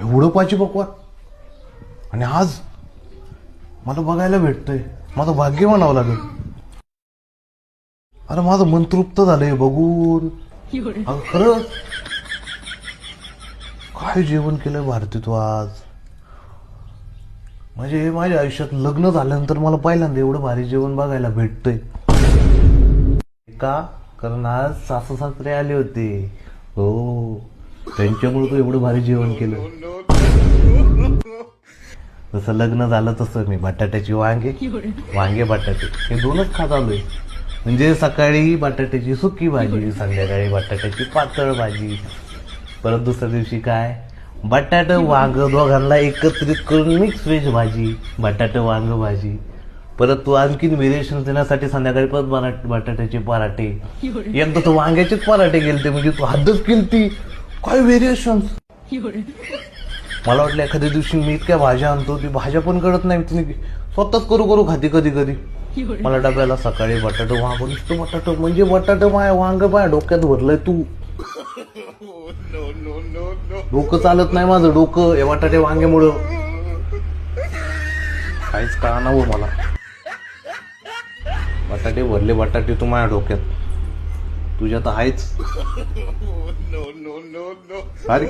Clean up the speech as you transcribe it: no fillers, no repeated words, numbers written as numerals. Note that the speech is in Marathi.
एवढं पाची पकवान आणि आज मला बघायला भेटतंय. माझं भाग्य म्हणावं लागेल. अरे माझं मन तृप्त झालंय बघून. अगं खरंच काय जेवण केलंय भारती तू आज. म्हणजे माझ्या आयुष्यात लग्न झाल्यानंतर मला पहिल्यांदा एवढं भारी जेवण बघायला भेटतंय. का? कारण आज सासू सासरे आले होते. हो, त्यांच्यामुळे तू एवढं भारी जेवण केलं. जसं लग्न झालं तसं मी बटाट्याची वांगे बटाटे हे दोनच खात आलोय. म्हणजे सकाळी बटाट्याची सुकी भाजी, संध्याकाळी बटाट्याची पातळ भाजी, परत दुसऱ्या दिवशी काय बटाट वांग दोघांना एकत्रित करून मिक्स व्हेज भाजी, बटाट वांग भाजी. परत तू आणखीन व्हेरिएशन देण्यासाठी संध्याकाळी परत बटाट्याचे पराठे. एकदा तर वांग्याचेच पराठे गेलते. म्हणजे तू हद्दच केलती. काय व्हेरिएशन. मला वाटलं एखाद्या दिवशी मी इतक्या भाज्या आणतो, ती भाज्या पण कळत नाही, तिने स्वतःच करू खाती कधी कधी. मला डब्याला सकाळी बटाटो वांग, नुसतं बटाटो म्हणजे बटाटो माय वांग पाय डोक्यात भरलंय तू. डोकं चालत नाही माझं डोकं या बटाटे वांग्यामुळं. काहीच कळना हो मला. बटाटे भरले बटाटे तू माझ्या डोक्यात. तुझ्या तर आहेच. अरे